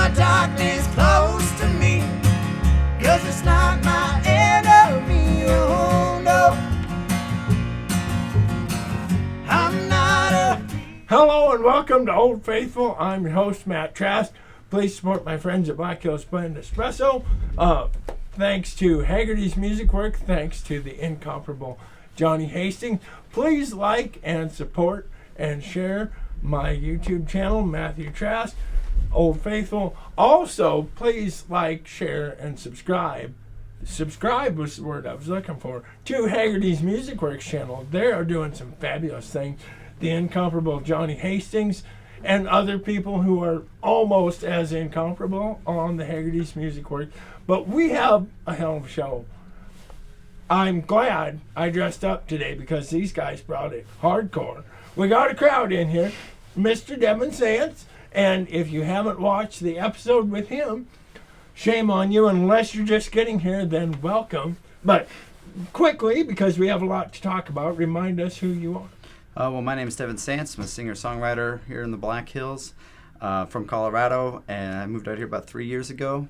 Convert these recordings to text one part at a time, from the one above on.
my darkness close to me, 'cause it's not my enemy. Oh no, I'm not a... Hello and welcome to Old Faithful. I'm your host, Matt Trask. Please support my friends at Black Hills Blend Espresso. Thanks to Haggerty's Music Work. Thanks to the incomparable Johnny Hastings. Please like and support and share my YouTube channel, Matthew Trask, Old Faithful. Also, please like, share, and subscribe. Subscribe was the word I was looking for, to Haggerty's Music Works channel. They are doing some fabulous things. The incomparable Johnny Hastings and other people who are almost as incomparable on the Haggerty's Music Works. But we have a hell of a show. I'm glad I dressed up today because these guys brought it hardcore. We got a crowd in here, Mr. Devon Sants, and if you haven't watched the episode with him, shame on you. Unless you're just getting here, then welcome. But quickly, because we have a lot to talk about, remind us who you are. Well, my name is Devon Sants. I'm a singer-songwriter here in the Black Hills from Colorado, and I moved out here about 3 years ago.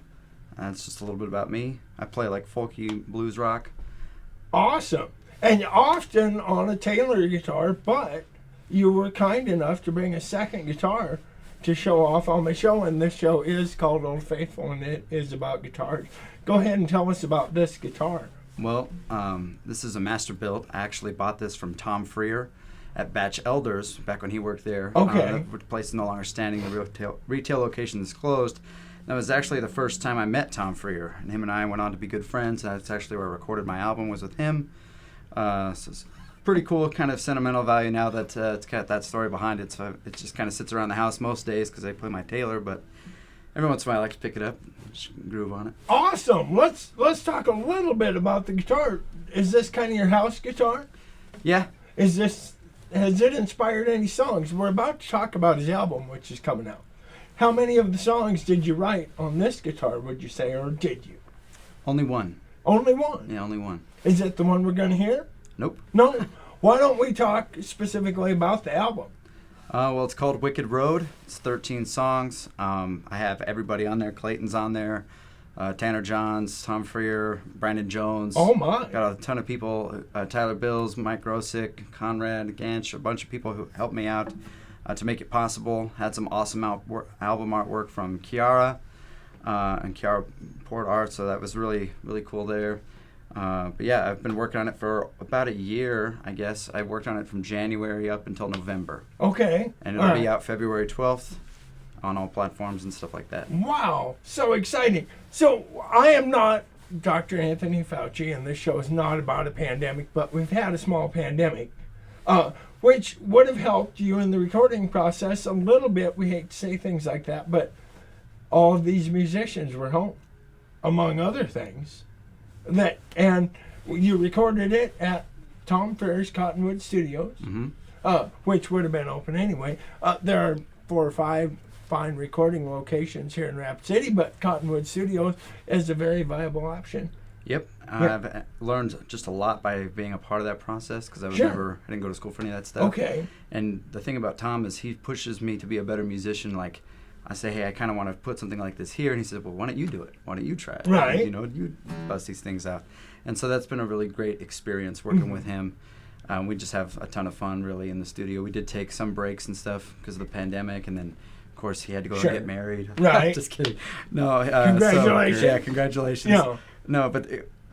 That's just a little bit about me. I play like folky blues rock. Awesome. And often on a Taylor guitar, but you were kind enough to bring a second guitar to show off on my show, and this show is called Old Faithful, and it is about guitars. Go ahead and tell us about this guitar. Well, this is a master built. I actually bought this from Tom Freer at Batch Elders back when he worked there. Okay. The place is no longer standing. The retail location is closed. That was actually the first time I met Tom Freer, and him and I went on to be good friends. That's actually where I recorded my album, was with him. So it's pretty cool, kind of sentimental value now that it's got that story behind it. So it just kind of sits around the house most days because I play my Taylor, but every once in a while I like to pick it up and just groove on it. Awesome. Let's talk a little bit about the guitar. Is this kind of your house guitar? Yeah. Has it inspired any songs? We're about to talk about his album, which is coming out. How many of the songs did you write on this guitar, would you say, or did you? Only one. Only one? Yeah, only one. Is it the one we're going to hear? Nope. No? Why don't we talk specifically about the album? Well, it's called Wicked Road. It's 13 songs. I have everybody on there. Clayton's on there. Tanner Johns, Tom Freer, Brandon Jones. Oh, my. Got a ton of people. Tyler Bills, Mike Rosick, Conrad Ganch, a bunch of people who helped me out to make it possible. Had some awesome album artwork from Kiara, and Kiara poured art, so that was really, really cool there. But yeah, I've been working on it for about a year, I guess. I worked on it from January up until November. Okay. And it'll be out February 12th on all platforms and stuff like that. Wow. So exciting. So I am not Dr. Anthony Fauci, and this show is not about a pandemic, but we've had a small pandemic, which would have helped you in the recording process a little bit. We hate to say things like that, but all of these musicians were home, among other things. And you recorded it at Tom Freer's Cottonwood Studios, which would have been open anyway. There are 4 or 5 fine recording locations here in Rapid City, but Cottonwood Studios is a very viable option. Yep. I've learned just a lot by being a part of that process because I didn't go to school for any of that stuff. Okay. And the thing about Tom is he pushes me to be a better musician. Like, I say, hey, I kind of want to put something like this here. And he says, well, why don't you do it? Why don't you try it? Right. And, you bust these things out. And so that's been a really great experience working with him. We just have a ton of fun, really, in the studio. We did take some breaks and stuff because of the pandemic. And then, of course, he had to go and get married. Right. Just kidding. No. Congratulations. Yeah, congratulations. Yeah. No, but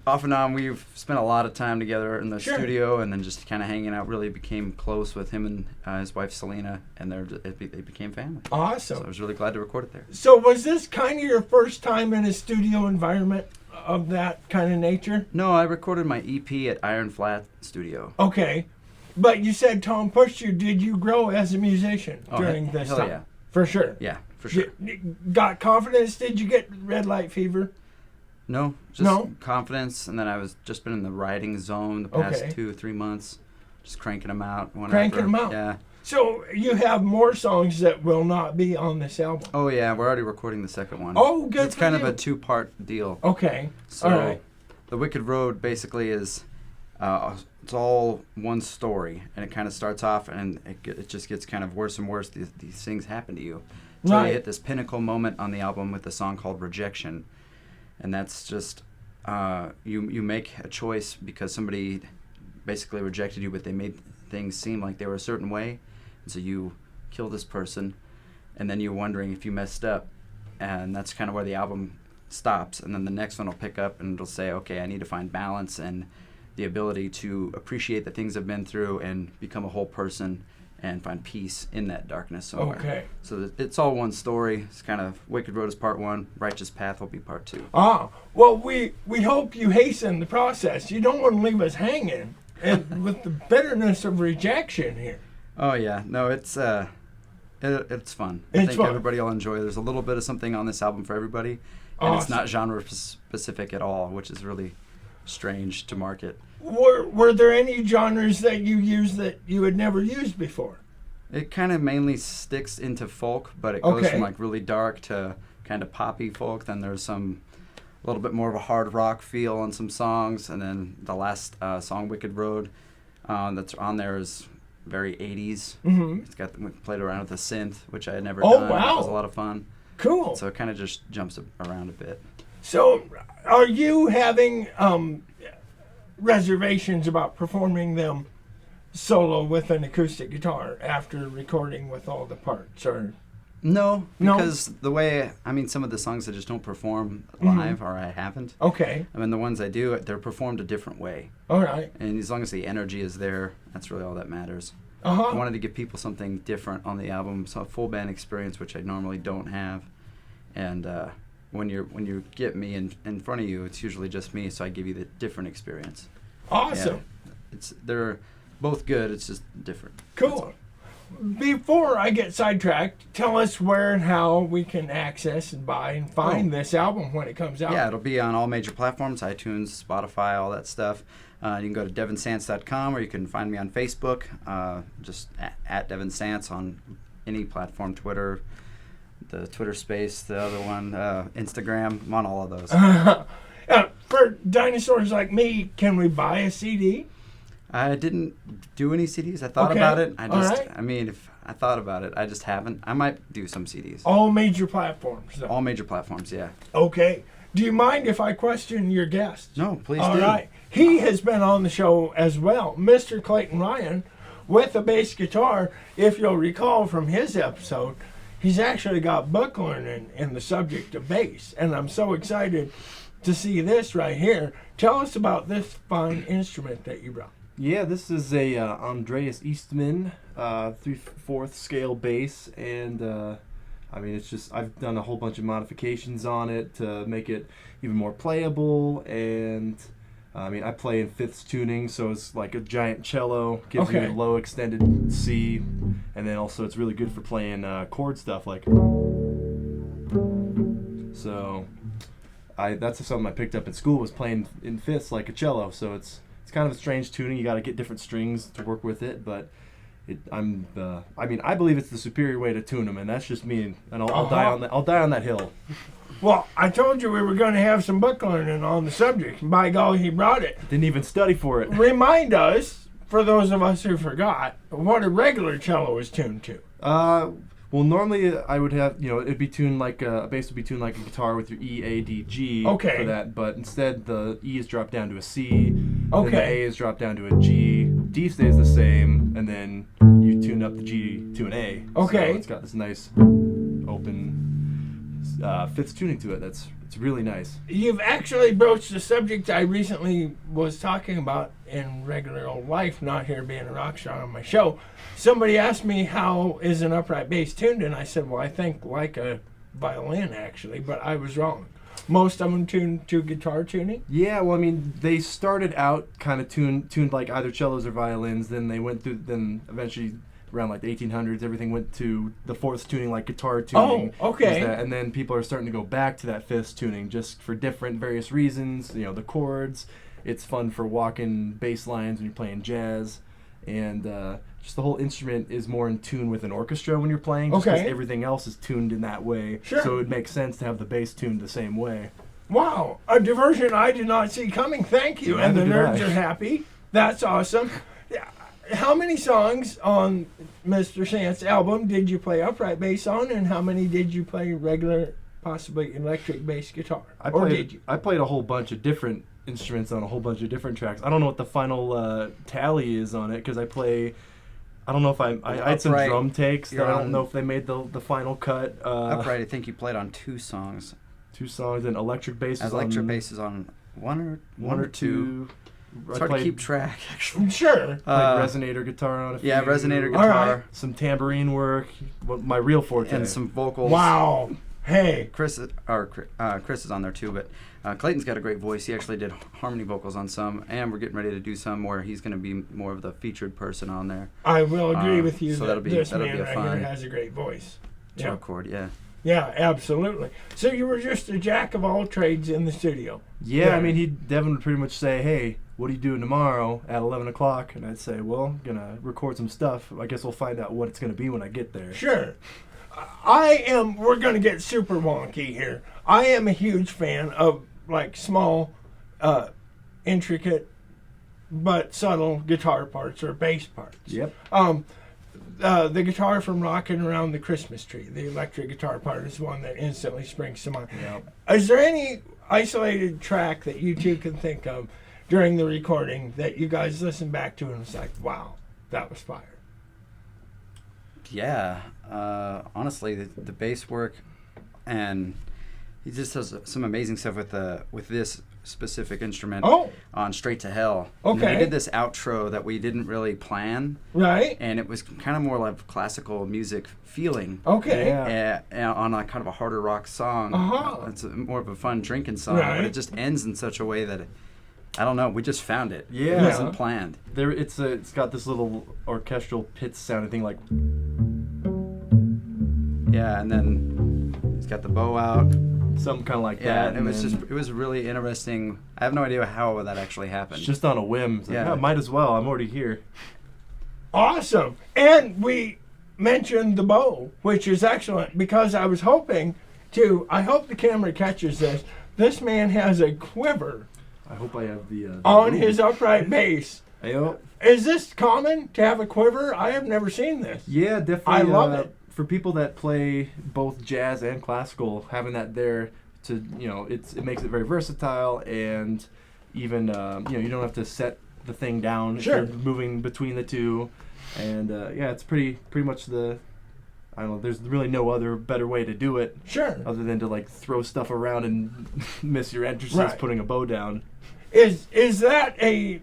off and on, we've spent a lot of time together in the studio, and then just kind of hanging out. Really became close with him and his wife Selena, and they became family. Awesome. So I was really glad to record it there. So was this kind of your first time in a studio environment of that kind of nature? No, I recorded my EP at Iron Flat Studio. Okay. But you said Tom pushed you. Did you grow as a musician during this time? Yeah. For sure. Yeah, for sure. You got confidence? Did you get red light fever? No, just confidence, and then I was just been in the writing zone the past 2 or 3 months, just cranking them out. Cranking them out. Yeah. So you have more songs that will not be on this album. Oh yeah, we're already recording the second one. Oh, good. It's kind of a 2-part deal. Okay. So all right. The Wicked Road basically is it's all one story, and it kind of starts off, and it just gets kind of worse and worse. These things happen to you, So Right. they hit this pinnacle moment on the album with a song called Rejection. And that's just, you make a choice because somebody basically rejected you, but they made things seem like they were a certain way. And so you kill this person, and then you're wondering if you messed up. And that's kind of where the album stops. And then the next one will pick up and it'll say, okay, I need to find balance and the ability to appreciate the things I've been through and become a whole person and find peace in that darkness somewhere. Okay. So it's all one story. It's kind of Wicked Road is part one, Righteous Path will be part two. Ah, well, we hope you hasten the process. You don't want to leave us hanging and with the bitterness of rejection here. Oh yeah, no, it's fun. I It's think fun. everybody will enjoy. There's a little bit of something on this album for everybody, and it's not genre specific at all, which is really strange to market. Were there any genres that you used that you had never used before? It kind of mainly sticks into folk, but it goes Okay. from like really dark to kind of poppy folk. Then there's some a little bit more of a hard rock feel on some songs, and then the last song, Wicked Road, that's on there is very 80s. Mm-hmm. It's got we played around with the synth, which I had never Oh, done. wow. It was a lot of fun. Cool. So it kind of just jumps around a bit. So, are you having reservations about performing them solo with an acoustic guitar after recording with all the parts? Or No, No? because the way, some of the songs I just don't perform live, or I haven't. okay, The ones I do, they're performed a different way. all right, And as long as the energy is there, that's really all that matters. I uh-huh. wanted to give people something different on the album, so a full band experience, which I normally don't have. And when you get me in front of you, it's usually just me, so I give you the different experience. Awesome, Yeah. They're both good, it's just different. cool. Before I get sidetracked, tell us where and how we can access and buy and find this album when it comes out. Yeah, it'll be on all major platforms, iTunes, Spotify, all that stuff. You can go to devonsants.com, or you can find me on Facebook, just at Devon Sants on any platform, Twitter, the Twitter space, the other one, Instagram. I'm on all of those. For dinosaurs like me, can we buy a CD? I didn't do any CDs. I thought Okay, about it. I all just, right. if I thought about it, I just haven't. I might do some CDs. All major platforms, though. All major platforms, yeah. Okay. Do you mind if I question your guest? No, please All do. right. He has been on the show as well, Mr. Clayton Ryan, with a bass guitar. If you'll recall from his episode, he's actually got book learning in the subject of bass, and I'm so excited to see this right here. Tell us about this fine instrument that you brought. Yeah, this is a Andreas Eastman 3/4 scale bass, and it's just I've done a whole bunch of modifications on it to make it even more playable, and I play in fifths tuning, so it's like a giant cello, gives Okay. you a low extended C, and then also it's really good for playing chord stuff like. So, that's something I picked up in school, was playing in fifths like a cello. So it's kind of a strange tuning. You got to get different strings to work with it, but I believe it's the superior way to tune them, and that's just me. And I'll die on that. I'll die on that hill. Well, I told you we were going to have some book learning on the subject. By golly, he brought it. Didn't even study for it. Remind us, for those of us who forgot, what a regular cello is tuned to. Well, normally I would have, it'd be tuned like a bass would be tuned like a guitar with your E, A, D, G Okay. for that, but instead the E is dropped down to a C, then the Okay. A is dropped down to a G, D stays the same, and then you tune up the G to an A. Okay. So it's got this nice open fifth tuning to it. It's really nice. You've actually broached a subject I recently was talking about in regular old life, not here being a rock star on my show. Somebody asked me how is an upright bass tuned, and I said, well, I think like a violin actually, but I was wrong. Most of them tuned to guitar tuning. Yeah, well, they started out kind of tuned like either cellos or violins. Then they went through. Then eventually, around like the 1800s, everything went to the fourths tuning, like guitar tuning. Oh, okay. And then people are starting to go back to that fifths tuning just for different various reasons. The chords. It's fun for walking bass lines when you're playing jazz, and just the whole instrument is more in tune with an orchestra when you're playing. Just 'cause Okay. everything else is tuned in that way. Sure. So it would make sense to have the bass tuned the same way. Wow, a diversion I did not see coming. Thank you. And the Neither did nerds I. are happy. That's awesome. Yeah, how many songs on Mr. Sants' album did you play upright bass on, and how many did you play regular, possibly electric bass guitar? I played a whole bunch of different instruments on a whole bunch of different tracks. I don't know what the final tally is on it because I don't know if I had some Upright, drum takes that I don't on- know if they made the final cut. Upright, I think you played on 2 songs. 2 songs, and electric bass is Electric on bass is on one or 2. It's hard to keep track, actually. Sure. Played resonator guitar on a few. Yeah, resonator All guitar. right. Some tambourine work. My real forte. And some vocals. Wow. Hey. Chris is on there too, but Clayton's got a great voice. He actually did harmony vocals on some, and we're getting ready to do some where he's going to be more of the featured person on there. I will agree with you so that that'll be this a man right fun here has a great voice. Yeah. Joe chord, yeah. Yeah, absolutely. So you were just a jack of all trades in the studio. Yeah, Yeah. I mean, Devon would pretty much say, "Hey, what are you doing tomorrow at 11 o'clock?" And I'd say, "Well, I'm gonna record some stuff. I guess we'll find out what it's gonna be when I get there." Sure. We're going to get super wonky here. I am a huge fan of like small, intricate, but subtle guitar parts or bass parts. Yep. The guitar from Rockin' Around the Christmas Tree, the electric guitar part, is one that instantly springs to mind. Yep. Is there any isolated track that you two can think of during the recording that you guys listen back to and it's like, wow, that was fire? Yeah, honestly, the bass work, and he just does some amazing stuff with this specific instrument on Straight to Hell. Okay. And we did this outro that we didn't really plan, Right? and it was kind of more like classical music feeling. Okay. Yeah. On a kind of a harder rock song. Uh-huh. It's more of a fun drinking song, Right. but it just ends in such a way that I don't know. We just found it. Yeah. It wasn't planned. It's got this little orchestral pit sounding thing like. Yeah, and then he's got the bow out. Something kind of like Yeah, that. it was really interesting. I have no idea how that actually happened. It's just on a whim. It's like, Yeah. might as well. I'm already here. Awesome. And we mentioned the bow, which is excellent because I was hoping I hope the camera catches this. This man has a quiver I hope I have the on his upright bass. Ayo. Is this common to have a quiver? I have never seen this. Yeah, definitely. I love it. For people that play both jazz and classical, having that there to it makes it very versatile, and even you don't have to set the thing down Sure. if you're moving between the two, and yeah, it's pretty much I don't know. There's really no other better way to do it Sure. other than to like throw stuff around and miss your entrances Right. putting a bow down. Is that a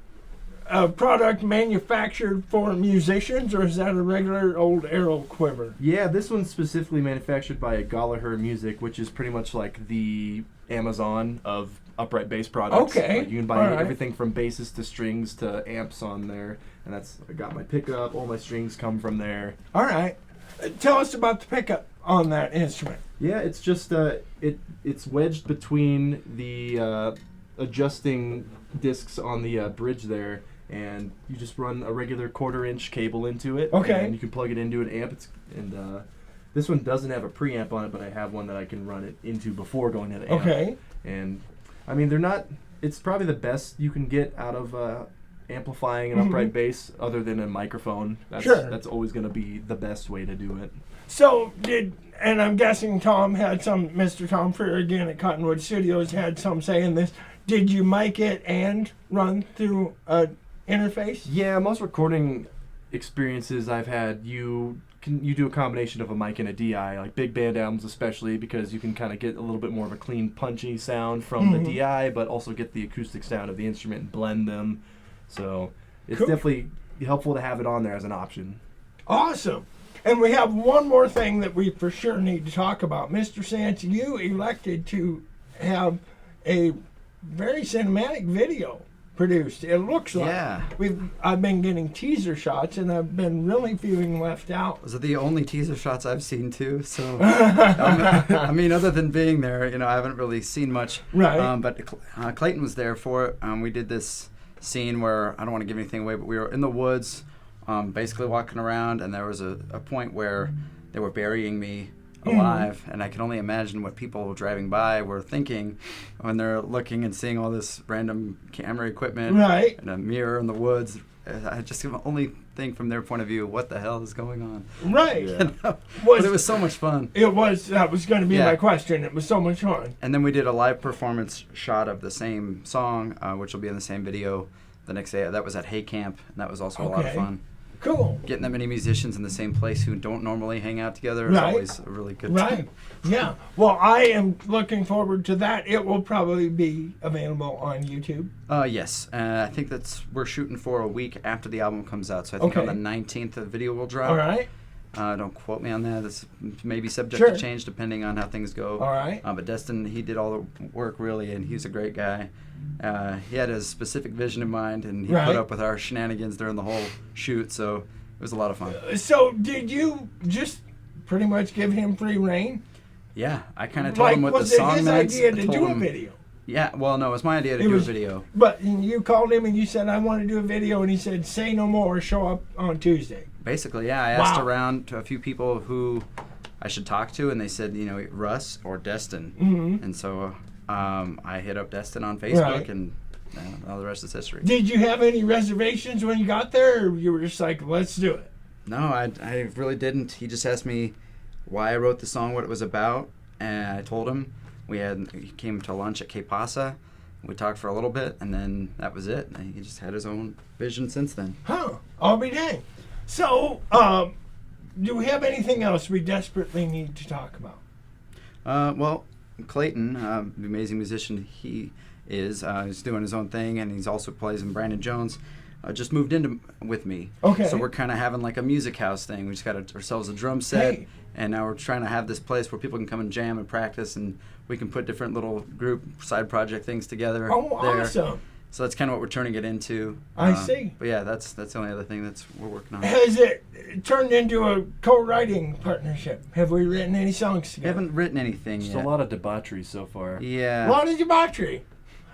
product manufactured for musicians, or is that a regular old arrow quiver? Yeah, this one's specifically manufactured by Gallagher Music, which is pretty much like the Amazon of upright bass products. Okay, Like you can buy all right. everything from basses to strings to amps on there, and I got my pickup. All my strings come from there. All right. Tell us about the pickup on that instrument. Yeah, it's just it's wedged between the adjusting discs on the bridge there, and you just run a regular 1/4-inch cable into it. Okay. And you can plug it into an amp. This one doesn't have a preamp on it, but I have one that I can run it into before going to the amp. Okay. And I mean, it's probably the best you can get out of amplifying an Mhm. upright bass, other than a microphone. Sure. That's always going to be the best way to do it. So and I'm guessing Mr. Tom Freer again at Cottonwood Studios had some say in this. Did you mic it and run through an interface? Yeah, most recording experiences I've had, you do a combination of a mic and a DI, like big band albums especially, because you can kind of get a little bit more of a clean, punchy sound from Mhm. the DI, but also get the acoustic sound of the instrument and blend them. So it's Cool. definitely helpful to have it on there as an option. Awesome. And we have one more thing that we for sure need to talk about. Mr. Sants, you elected to have a very cinematic video produced. It looks like Yeah. I've been getting teaser shots, and I've been really feeling left out. Those are the only teaser shots I've seen too. So, I mean, other than being there, I haven't really seen much. Right. But Clayton was there for it. We did this scene where I don't want to give anything away, but we were in the woods, basically walking around, and there was a point where they were burying me alive, and I can only imagine what people driving by were thinking when they're looking and seeing all this random camera equipment Right. and a mirror in the woods. I just can only think from their point of view, what the hell is going on? Right. Yeah. But it was so much fun. That was going to be Yeah. my question. It was so much fun. And then we did a live performance shot of the same song, which will be in the same video the next day. That was at Hay Camp, and that was also a lot of Okay. fun. Cool. Getting that many musicians in the same place who don't normally hang out together is Right. always a really good Right. time. Yeah. Well, I am looking forward to that. It will probably be available on YouTube. Yes. I think we're shooting for a week after the album comes out. So I think on Okay. the 19th, the video will drop. All right. Don't quote me on that. This may be subject Sure. to change depending on how things go. All right. But Destin, he did all the work really, and he's a great guy. He had a specific vision in mind, and he Right. put up with our shenanigans during the whole shoot. So it was a lot of fun. So, did you just pretty much give him free reign? Yeah, I kind of told him what the was it song his meant. idea I to told do a him- video? Yeah, well, no, it was my idea to It do was- a video. But you called him and you said, I want to do a video, and he said, say no more, show up on Tuesday. Basically, yeah, I asked Wow. around to a few people who I should talk to, and they said, Russ or Destin. Mm-hmm. And so I hit up Destin on Facebook, Right. and all the rest is history. Did you have any reservations when you got there, or you were just like, let's do it? No, I really didn't. He just asked me why I wrote the song, what it was about, and I told him. He came to lunch at Que Pasa. We talked for a little bit, and then that was it. And he just had his own vision since then. Huh. I'll be dang. So, do we have anything else we desperately need to talk about? Well, Clayton, the amazing musician he is, he's doing his own thing, and he's also plays in Brandon Jones. Just moved in with me. Okay. So we're kind of having like a music house thing. We just got ourselves a drum set, Hey. and now we're trying to have this place where people can come and jam and practice, and we can put different little group side project things together. Oh, there. awesome. So that's kind of what we're turning it into. I see. But yeah, that's the only other thing we're working on. Has it turned into a co-writing partnership? Have we written any songs We together? haven't written anything Just yet. a lot of debauchery so far. Yeah. A lot of debauchery.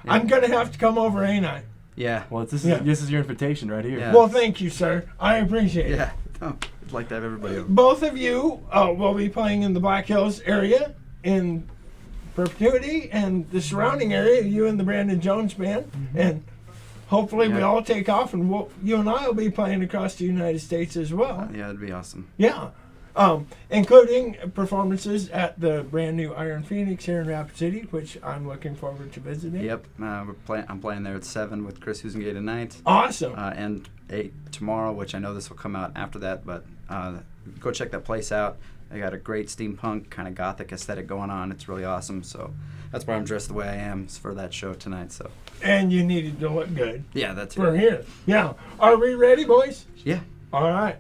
Yeah. I'm going to have to come over, ain't I? Yeah. Well, this Yeah. is your invitation right here. Yeah. Well, thank you, sir. I appreciate it. Yeah. Oh, I'd like to have everybody over. Both of you will be playing in the Black Hills area in perpetuity and the surrounding area, you and the Brandon Jones band. And hopefully we Yeah. all take off, and you and I will be playing across the United States as well. Yeah, it'd be awesome. Yeah. Including performances at the brand new Iron Phoenix here in Rapid City, which I'm looking forward to visiting. Yep. I'm playing there at 7 with Chris Husengate tonight. Awesome. And 8 tomorrow, which I know this will come out after that, but go check that place out. They got a great steampunk kind of gothic aesthetic going on. It's really awesome. So that's why I'm dressed the way I am for that show tonight. So And you needed to look good yeah, that's for it. here. Yeah. Are we ready, boys? Yeah. All right.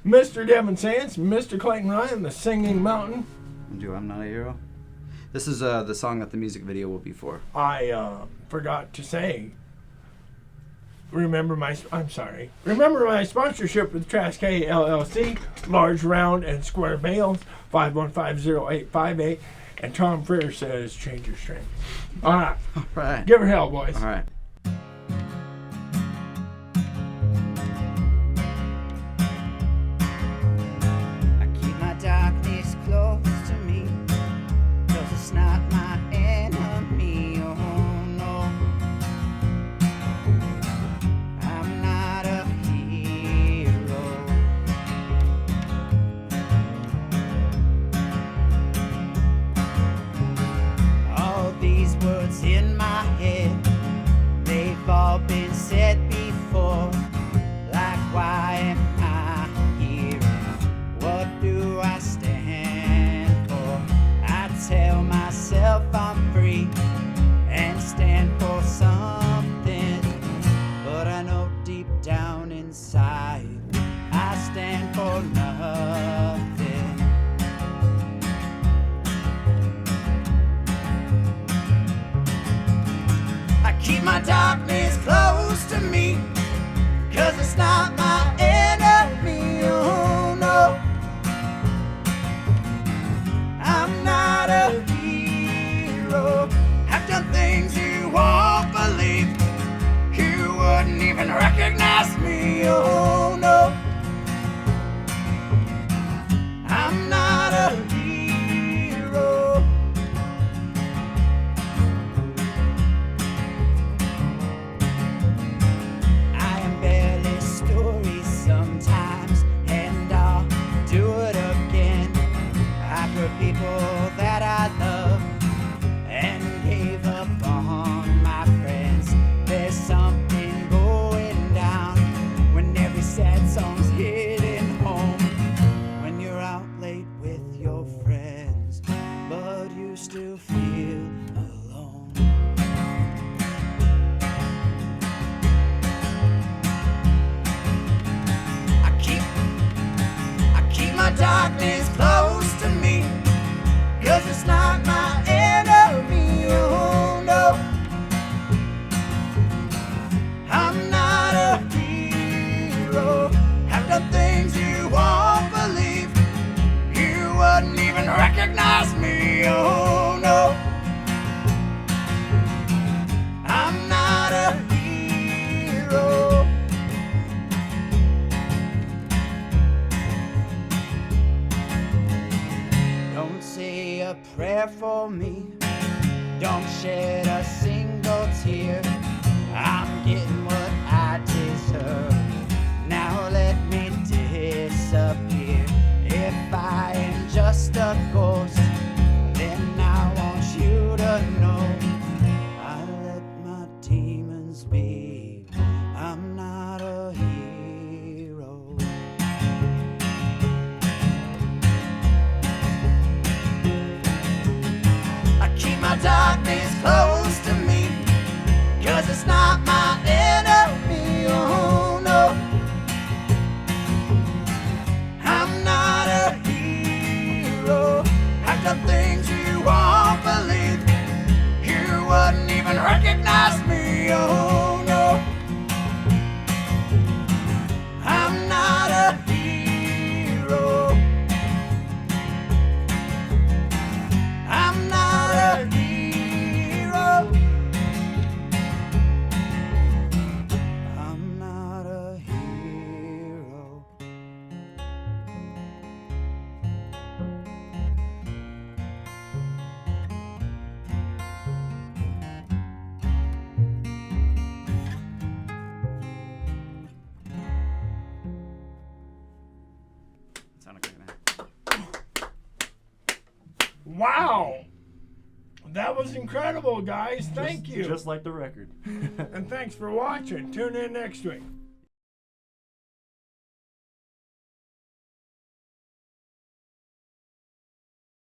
Mr. Devon Sants, Mr. Clayton Ryan, the Singing Mountain. I'm Not a Hero. This is the song that the music video will be for. I forgot to say, remember my sponsorship with Trash K LLC, large, round, and square bales, 515-0858. And Tom Freer says, change your strength. All right. All right. Give her hell, boys. All right. I keep my darkness close to me, 'cause it's not my enemy, oh no. I'm not a hero. All these words in my head, they've all been said before. Like, why am I here? What do I stand for? I tell myself I'm free and stand for something, but I know deep down inside I stand for nothing. I keep my darkness close to me, 'cause it's not my enemy, oh no. I'm not a hero. I've done things you won't believe. You wouldn't even recognize me, oh no. I'm not a hero. I am barely story, some prayer for me. Don't shed a single tear. I'm getting what I deserve. Now let me disappear. If I am just a ghost, then I want you to know I let my demons be. I'm not a hero. I keep my darkness close to me, 'cause it's not my enemy. Oh no, I'm not a hero. I've done things you won't believe. You wouldn't even recognize me. Oh no, I'm not a hero. I'm not a hero. I'm not a hero. Sounded great, man. Wow. That was incredible, guys. Thank you. Just like the record. And thanks for watching. Tune in next week.